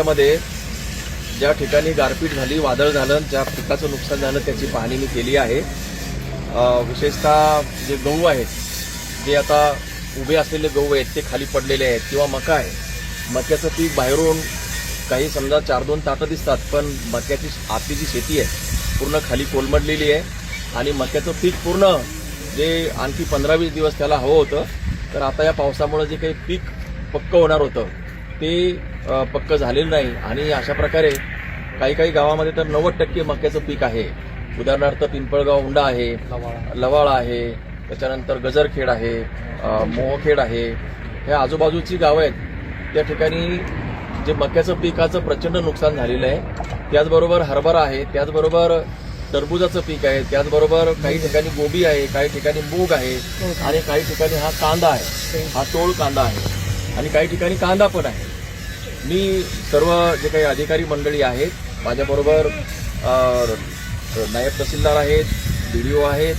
मध्ये ज्या ठिकाणी गारपीट झाली, वादळ झालं, ज्या पिकाचं नुकसान झालं त्याची पाहणी मी केली आहे। विशेषतः जे गहू आहेत, जे आता उभे असलेले गहू आहेत ते खाली पडलेले आहेत किंवा मका आहे, मक्याचं पीक बाहेरून काही समजा 4-2 ताटं दिसतात, पण मक्याची आतली जी शेती आहे पूर्ण खाली कोलमडलेली आहे आणि मक्याचं पीक पूर्ण जे आणखी 15-20 दिवस त्याला हवं होतं, तर आता या पावसामुळे जे काही पीक पक्क होणार होतं ते पक्क झालेलं नाही आणि अशा प्रकारे काही गावामध्ये तर 90% मक्याचं पीक आहे। उदाहरणार्थ पिंपळगाव हुंडा आहे, लवाळा आहे, त्याच्यानंतर गजरखेड आहे, मोहखेड आहे, हे आजूबाजूची गावं आहेत। त्या ठिकाणी जे मक्याचं पिकाचं प्रचंड नुकसान झालेलं आहे। त्याचबरोबर हरभरा आहे, त्याचबरोबर टरबूजाचं पीक आहे, त्याचबरोबर काही ठिकाणी गोबी आहे, काही ठिकाणी मूग आहे आणि काही ठिकाणी हा कांदा आहे, हा टोळ कांदा आहे आणि काही ठिकाणी कांदा पण आहे। मी सर्व जे काही अधिकारी मंडळी आहेत, माझ्याबरोबर नायब तहसीलदार आहेत, BDO आहेत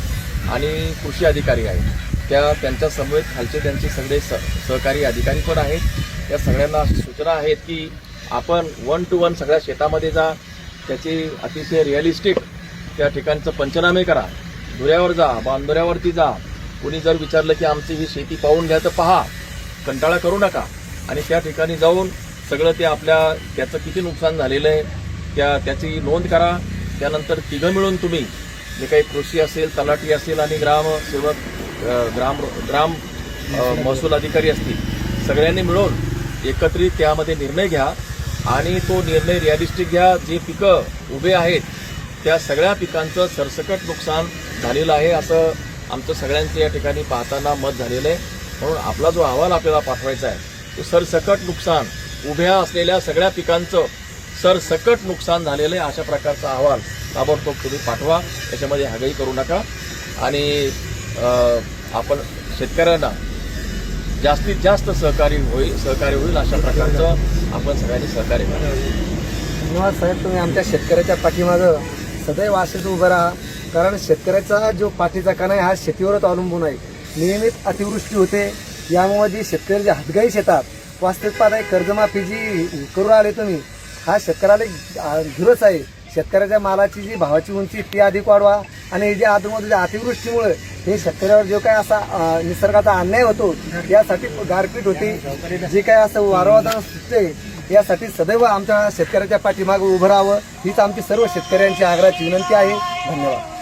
आणि कृषी अधिकारी आहेत, त्यांच्या समवेत खालचे त्यांचे सगळे सहकारी अधिकारी पण आहेत। या सगळ्यांना अशी सूचना आहेत की आपण 1 to 1 सगळ्या शेतामध्ये जा, त्याची अतिशय रिअलिस्टिक त्या ठिकाणचं पंचनामे करा, धुऱ्यावर जा, बांधुऱ्यावरती जा। कोणी जर विचारलं की आमची ही शेती पाहून घ्या तर पहा, कंटाळा करू नका आणि त्या ठिकाणी जाऊन सगळं ते त्याचं किती नुकसान झालेलं आहे त्याची नोंद करा। त्यानंतर तिघं मिळून तुम्ही जे काही कृषी असेल, तलाठी असेल आणि ग्रामसेवक, ग्राम महसूल अधिकारी असतील, सगळ्यांनी मिळून एकत्रित त्यामध्ये निर्णय घ्या आणि तो निर्णय रिअलिस्टिक घ्या। जे पिकं उभे आहेत त्या सगळ्या पिकांचं सरसकट नुकसान झालेलं आहे असं आमचं सगळ्यांचं या ठिकाणी पाहताना मत झालेलं आहे। म्हणून आपला जो अहवाल आपल्याला पाठवायचा आहे तो सरसकट नुकसान, उभ्या असलेल्या सगळ्या पिकांचं सरसकट नुकसान झालेलं आहे अशा प्रकारचा अहवाल ताबडतोब तुम्ही पाठवा, त्याच्यामध्ये हगई करू नका आणि आपण शेतकऱ्यांना जास्तीत जास्त सहकार्य होईल अशा प्रकारचं आपण सगळ्यांनी सहकार्य करा। धन्यवाद साहेब, तुम्ही आमच्या शेतकऱ्याच्या पाठीमागं सदैव असेच उभं राहा, कारण शेतकऱ्याचा जो पाठीचा कणा आहे हा शेतीवरच अवलंबून आहे। नियमित अतिवृष्टी होते, यामुळे जी शेतकऱ्याच्या हातगाई शेतात वास्तविक पाहता कर्जमाफी जी करू राहिले तुम्ही, हा शेतकऱ्याला धुरच आहे। शेतकऱ्याच्या मालाची जी भावाची उंची ती अधिक वाढवा आणि जे अधूनमधून अतिवृष्टीमुळे हे शेतकऱ्यावर जो काही असा निसर्गाचा अन्याय होतो यासाठी गारपीट होते, जे काही असं वारंवार सुटते, यासाठी सदैव आमच्या शेतकऱ्याच्या पाठीमागे उभं राहावं हीच आमची सर्व शेतकऱ्यांची आग्रहाची विनंती आहे। धन्यवाद।